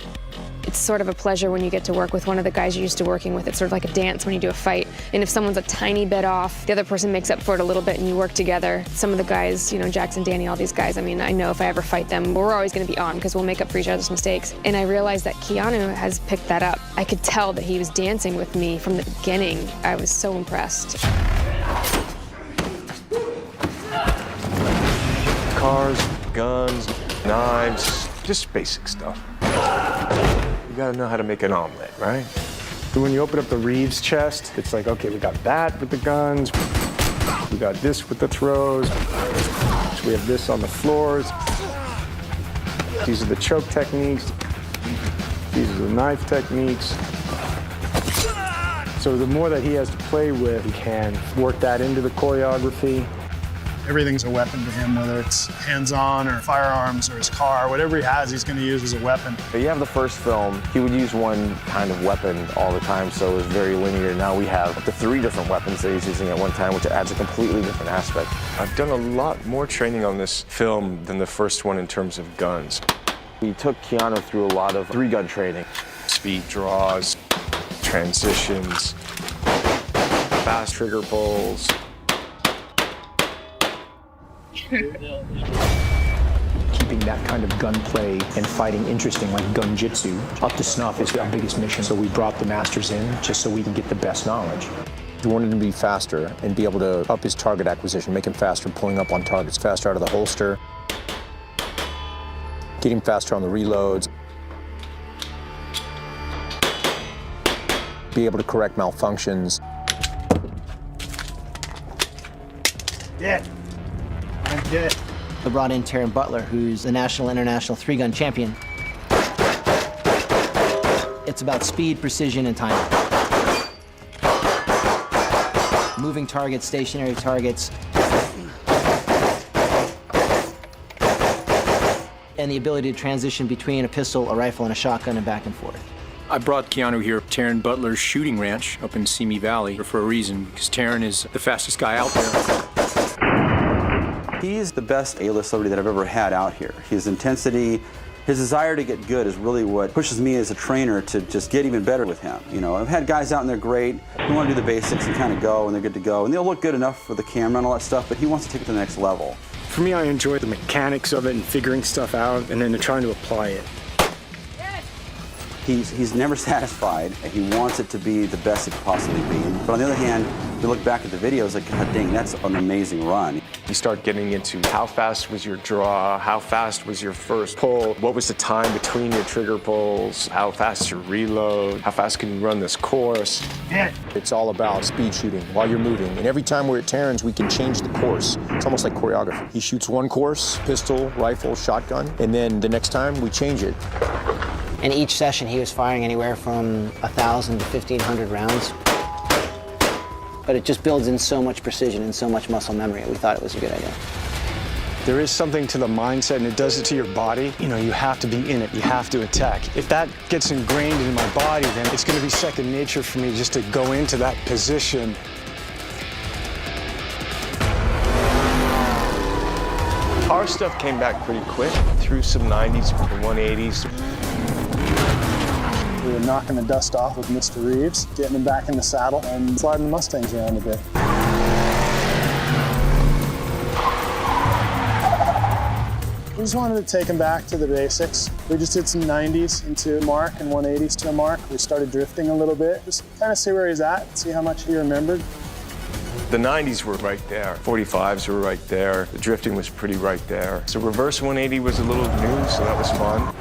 It's sort of a pleasure when you get to work with one of the guys you're used to working with. It's sort of like a dance when you do a fight. And if someone's a tiny bit off, the other person makes up for it a little bit and you work together. Some of the guys, you know, Jackson, Danny, all these guys, I mean, I know if I ever fight them, we're always gonna be on because we'll make up for each other's mistakes. And I realized that Keanu has picked that up. I could tell that he was dancing with me from the beginning. I was so impressed. Cars, guns, knives, just basic stuff. You gotta know how to make an omelet, right? When you open up the Reeves chest, it's like, okay, we got that with the guns, we got this with the throws, so we have this on the floors. These are the choke techniques. These are the knife techniques. So the more that he has to play with, he can work that into the choreography. Everything's a weapon to him, whether it's hands-on or firearms or his car. Whatever he has, he's going to use as a weapon. You have the first film, he would use one kind of weapon all the time, so it was very linear. Now we have up to 3 different weapons that he's using at one time, which adds a completely different aspect. I've done a lot more training on this film than the first one in terms of guns. We took Keanu through a lot of 3-gun training. Speed draws, transitions, fast trigger pulls. Keeping that kind of gunplay and fighting interesting, like gunjitsu, up to snuff is our biggest mission. So we brought the masters in just so we can get the best knowledge. We wanted him to be faster and be able to up his target acquisition, make him faster pulling up on targets, faster out of the holster, get him faster on the reloads, be able to correct malfunctions. Yeah. I'm dead. I brought in Taron Butler, who's the national international 3-gun champion. It's about speed, precision, and timing. Moving targets, stationary targets, and the ability to transition between a pistol, a rifle, and a shotgun and back and forth. I brought Keanu here, Taron Butler's shooting ranch up in Simi Valley, for a reason, because Taron is the fastest guy out there. He's the best A-list celebrity that I've ever had out here. His intensity, his desire to get good is really what pushes me as a trainer to just get even better with him. You know, I've had guys out and they're great, who want to do the basics and kind of go, and they're good to go, and they'll look good enough for the camera and all that stuff, but he wants to take it to the next level. For me, I enjoy the mechanics of it and figuring stuff out, and then trying to apply it. He's never satisfied, and he wants it to be the best it could possibly be. But on the other hand, you look back at the videos, like, God dang, that's an amazing run. You start getting into how fast was your draw, how fast was your first pull, what was the time between your trigger pulls, how fast your reload, how fast can you run this course. Yeah. It's all about speed shooting while you're moving. And every time we're at Taron's, we can change the course. It's almost like choreography. He shoots one course, pistol, rifle, shotgun, and then the next time we change it. In each session, he was firing anywhere from 1,000 to 1,500 rounds. But it just builds in so much precision and so much muscle memory. We thought it was a good idea. There is something to the mindset, and it does it to your body. You know, you have to be in it. You have to attack. If that gets ingrained in my body, then it's going to be second nature for me just to go into that position. Our stuff came back pretty quick, through some 90s, 180s. We were knocking the dust off with Mr. Reeves, getting him back in the saddle, and sliding the Mustangs around a bit. We just wanted to take him back to the basics. We just did some 90s into a mark and 180s to a mark. We started drifting a little bit, just kind of see where he's at, see how much he remembered. The 90s were right there. 45s were right there. The drifting was pretty right there. So reverse 180 was a little new, so that was fun.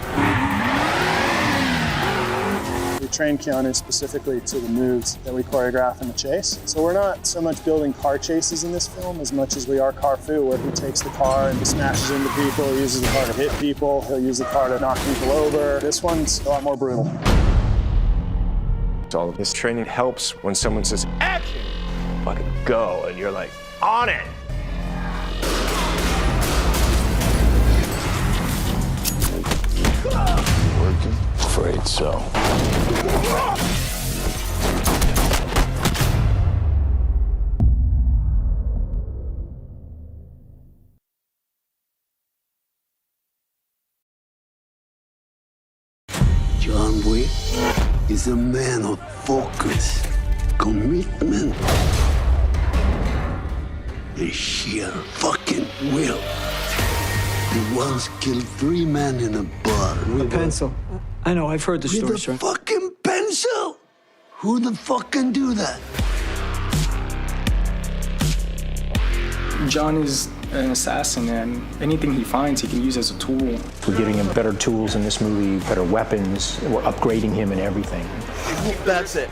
We trained Keanu specifically to the moves that we choreograph in the chase. So we're not so much building car chases in this film as much as we are car fu, where he takes the car and smashes into people, he uses the car to hit people, he'll use the car to knock people over. This one's a lot more brutal. All of this training helps when someone says, action! Fucking go, and you're like, on it! Working? Afraid so. John Wick is a man of focus, commitment, and sheer fucking will. He once killed 3 men in a bar. With a pencil. I know, I've heard the story, With sir. a fucking pencil? Who the fuck can do that? John is an assassin, and anything he finds, he can use as a tool. We're giving him better tools in this movie, better weapons. We're upgrading him in everything. That's it.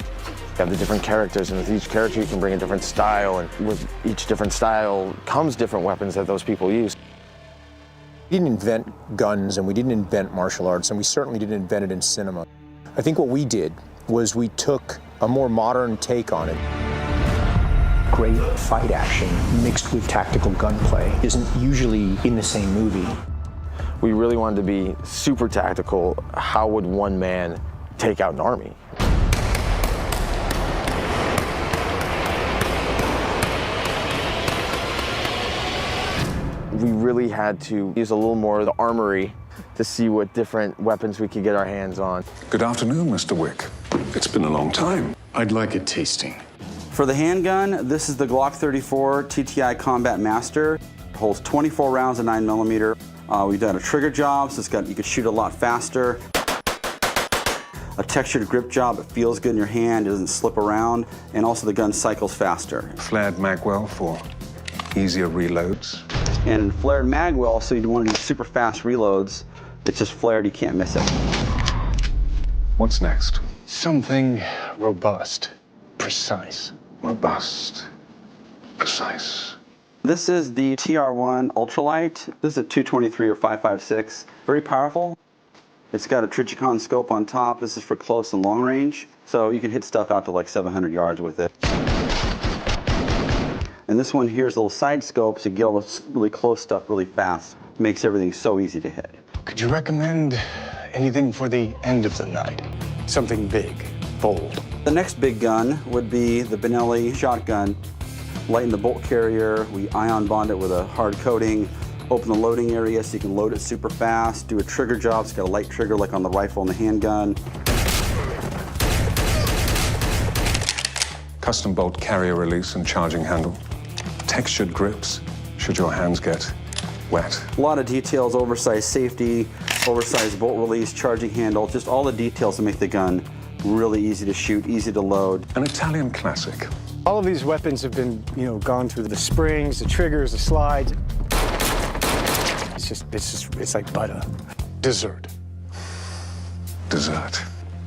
You have the different characters, and with each character you can bring a different style, and with each different style comes different weapons that those people use. We didn't invent guns, and we didn't invent martial arts, and we certainly didn't invent it in cinema. I think what we did was we took a more modern take on it. Great fight action mixed with tactical gunplay isn't usually in the same movie. We really wanted to be super tactical. How would one man take out an army? We really had to use a little more of the armory to see what different weapons we could get our hands on. Good afternoon, Mr. Wick. It's been a long time. I'd like a tasting. For the handgun, this is the Glock 34 TTI Combat Master. It holds 24 rounds of 9mm. We've done a trigger job, so you can shoot a lot faster. A textured grip job, it feels good in your hand, it doesn't slip around, and also the gun cycles faster. Flared magwell for easier reloads. And flared magwell, so you want to do super fast reloads. It's just flared, you can't miss it. What's next? Something robust, precise. Robust, precise. This is the TR1 Ultralight. This is a 223 or 5.56. Very powerful. It's got a Trichicon scope on top. This is for close and long range. So you can hit stuff out to like 700 yards with it. And this one here is a little side scope, so you get all this really close stuff really fast. Makes everything so easy to hit. Could you recommend anything for the end of the night? Something big, bold. The next big gun would be the Benelli shotgun. Lighten the bolt carrier, we ion bond it with a hard coating, open the loading area so you can load it super fast, do a trigger job, it's got a light trigger like on the rifle and the handgun. Custom bolt carrier release and charging handle. Textured grips, should your hands get wet. A lot of details, oversized safety, oversized bolt release, charging handle, just all the details to make the gun really easy to shoot, easy to load. An Italian classic. All of these weapons have been, gone through the springs, the triggers, the slides. It's like butter. Dessert. Dessert.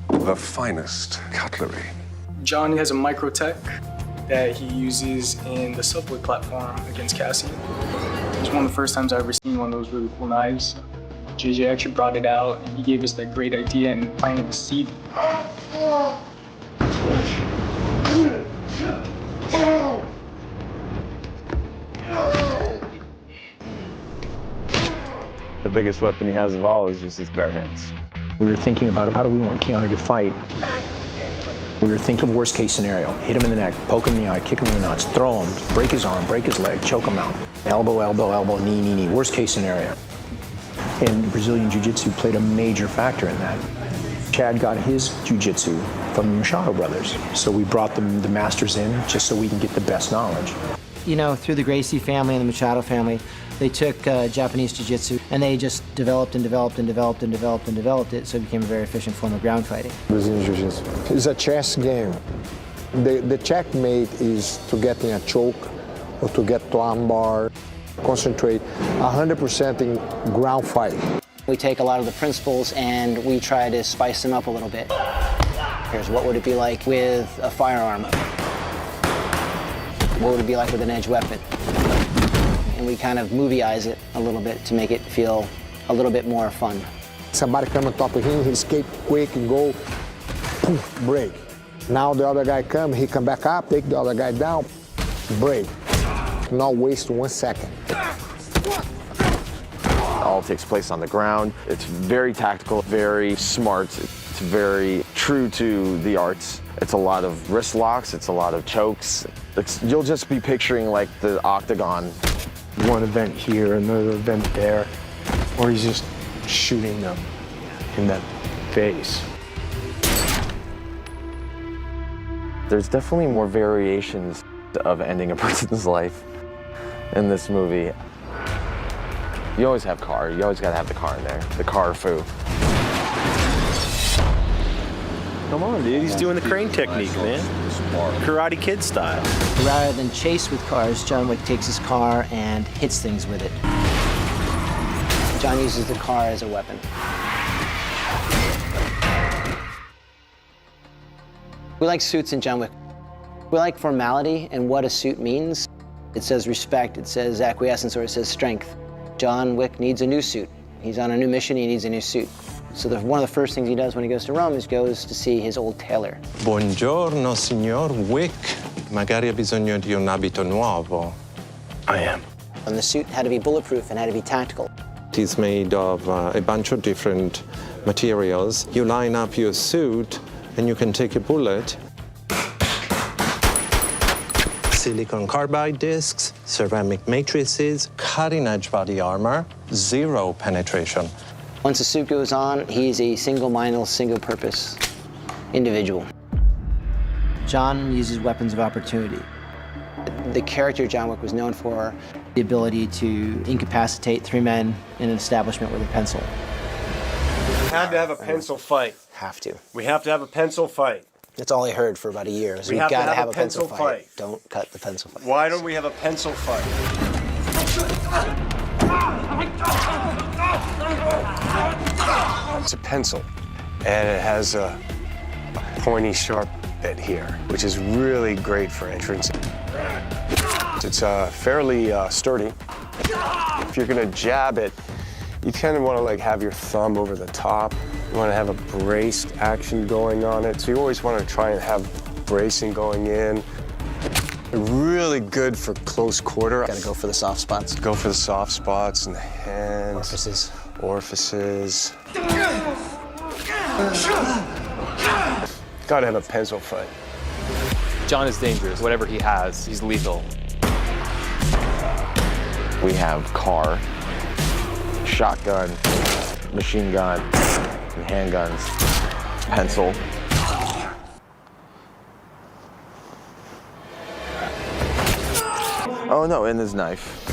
The finest cutlery. John has a microtech that he uses in the subway platform against Cassie. It's one of the first times I've ever seen one of those really cool knives. JJ actually brought it out and he gave us that great idea and planted the seed. The biggest weapon he has of all is just his bare hands. We were thinking about how do we want Keanu to fight. We were thinking worst case scenario. Hit him in the neck, poke him in the eye, kick him in the nuts, throw him, break his arm, break his leg, choke him out. Elbow, elbow, elbow, knee, knee, knee. Worst case scenario. And Brazilian Jiu-Jitsu played a major factor in that. Chad got his Jiu-Jitsu from the Machado brothers. So we brought the masters in just so we can get the best knowledge. Through the Gracie family and the Machado family, they took Japanese Jiu-Jitsu and they just developed and developed and developed and developed and developed it, so it became a very efficient form of ground fighting. Brazilian Jiu-Jitsu is a chess game. The checkmate is to get in a choke or to get to armbar. Concentrate 100% in ground fighting. We take a lot of the principles and we try to spice them up a little bit. Here's what would it be like with a firearm? What would it be like with an edge weapon? And we kind of movie-ize it a little bit to make it feel a little bit more fun. Somebody come on top of him, he escape quick and go, boom, break. Now the other guy come, he come back up, take the other guy down, break. Not waste 1 second. All takes place on the ground. It's very tactical, very smart. It's very true to the arts. It's a lot of wrist locks, it's a lot of chokes. You'll just be picturing like the octagon. One event here, another event there, or he's just shooting them in the face. There's definitely more variations of ending a person's life in this movie. You always have car. You always gotta have the car in there. The car foo. Come on, dude. He's doing the crane technique, man. Karate Kid style. Rather than chase with cars, John Wick takes his car and hits things with it. John uses the car as a weapon. We like suits in John Wick. We like formality and what a suit means. It says respect, it says acquiescence, or it says strength. John Wick needs a new suit. He's on a new mission, he needs a new suit. So one of the first things he does when he goes to Rome is goes to see his old tailor. Buongiorno, signor Wick. Magari ha bisogno di un abito nuovo. I am. And the suit had to be bulletproof and had to be tactical. It's made of a bunch of different materials. You line up your suit and you can take a bullet. Silicon carbide discs, ceramic matrices, cutting-edge body armor, zero penetration. Once a suit goes on, he's a single-minded, single-purpose individual. John uses weapons of opportunity. The character John Wick was known for the ability to incapacitate 3 men in an establishment with a pencil. We had to have a pencil fight. Have to. We have to have a pencil fight. That's all I heard for about a year. We have got to have a pencil fight. Don't cut the pencil fight. Why don't we have a pencil fight? It's a pencil, and it has a pointy, sharp bit here, which is really great for entrance. It's fairly sturdy. If you're gonna jab it, you kind of want to like have your thumb over the top. You want to have a braced action going on it. So you always want to try and have bracing going in. Really good for close quarter. Gotta go for the soft spots. Go for the soft spots in the hands. Orifices. Orifices. Gotta have a pencil fight. John is dangerous. Whatever he has, he's lethal. We have car, shotgun, machine gun, and handguns, pencil. Oh no, and his knife.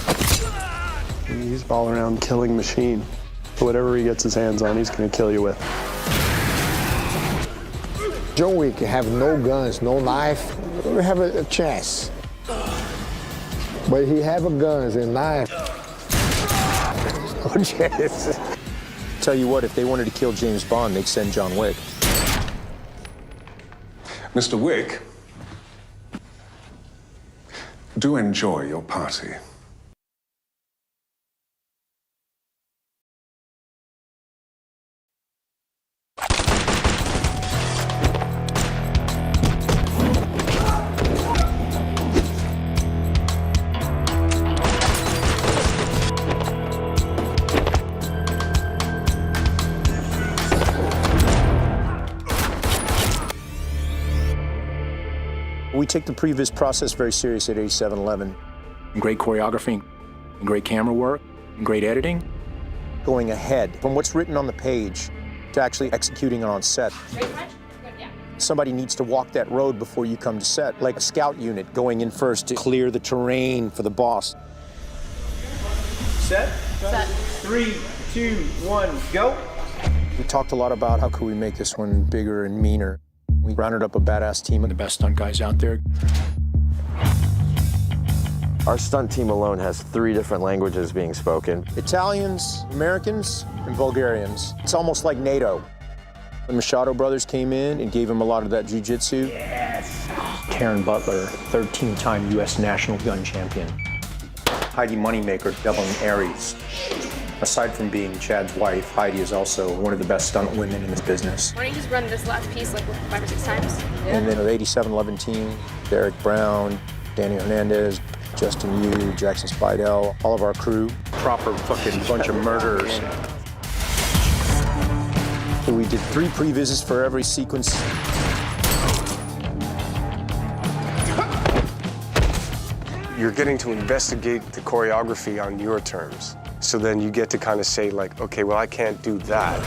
He's all around killing machine. Whatever he gets his hands on, he's gonna kill you with. John Wick have no guns, no knife. We have a chance. But he have a guns and knife. No chance. Tell you what, if they wanted to kill James Bond, they'd send John Wick. Mr. Wick, do enjoy your party. We take the previs process very serious at 8711. Great choreography, great camera work, great editing. Going ahead from what's written on the page to actually executing it on set. Somebody needs to walk that road before you come to set, like a scout unit going in first to clear the terrain for the boss. Set? Set. 3, 2, 1, go. We talked a lot about how could we make this one bigger and meaner. We rounded up a badass team of the best stunt guys out there. Our stunt team alone has 3 different languages being spoken. Italians, Americans, and Bulgarians. It's almost like NATO. The Machado brothers came in and gave him a lot of that jiu-jitsu. Yes. Karen Butler, 13-time U.S. national gun champion. Heidi Moneymaker, Devlin Aries. Aside from being Chad's wife, Heidi is also one of the best stunt women in this business. Why don't you just run this last piece like 5 or 6 times? And then the 8711 team, Derek Brown, Danny Hernandez, Justin Yu, Jackson Spidell, all of our crew. Proper fucking bunch of murderers. So we did 3 pre-visits for every sequence. You're getting to investigate the choreography on your terms. So then you get to kind of say like, okay, well, I can't do that.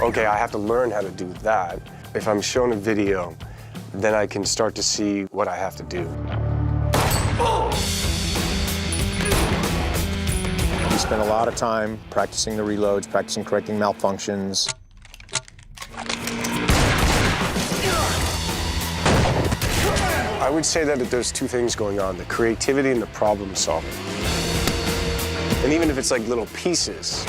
Okay, I have to learn how to do that. If I'm shown a video, then I can start to see what I have to do. We spent a lot of time practicing the reloads, practicing correcting malfunctions. I would say that there's 2 things going on, the creativity and the problem solving. And even if it's like little pieces,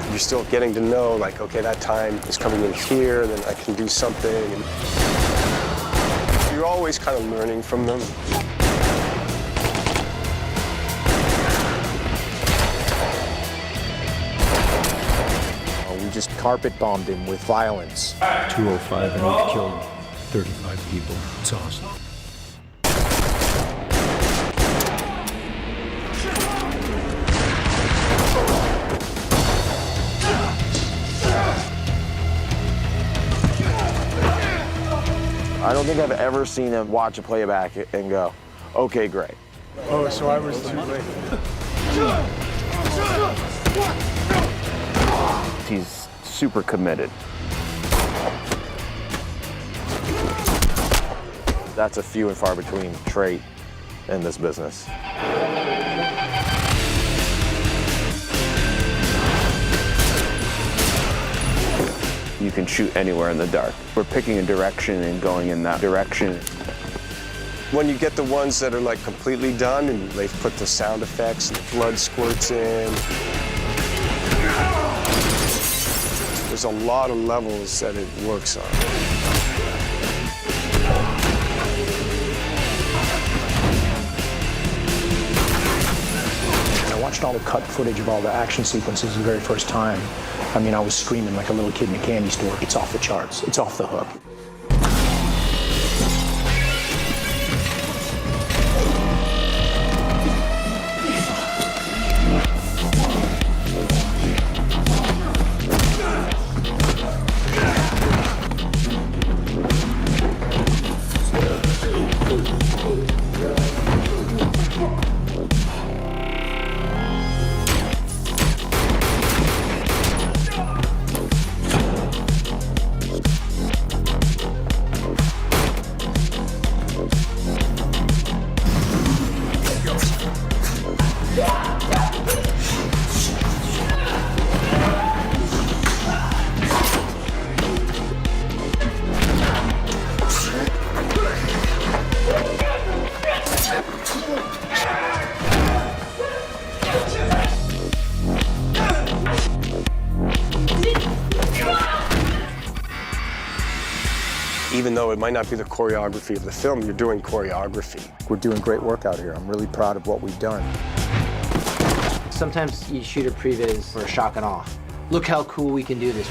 you're still getting to know like, okay, that time is coming in here, then I can do something. you're always kind of learning from them. We just carpet bombed him with violence. 205 and we've killed 35 people. It's awesome. I don't think I've ever seen him watch a playback and go, okay, great. Oh, so I was too late. He's super committed. That's a few and far between trait in this business. You can shoot anywhere in the dark. We're picking a direction and going in that direction. When you get the ones that are like completely done and they've put the sound effects and the blood squirts in, there's a lot of levels that it works on. I watched all the cut footage of all the action sequences the very first time. I mean, I was screaming like a little kid in a candy store. It's off the charts. It's off the hook. Even though it might not be the choreography of the film, you're doing choreography. We're doing great work out here. I'm really proud of what we've done. Sometimes you shoot a previs for a shock and awe. Look how cool we can do this.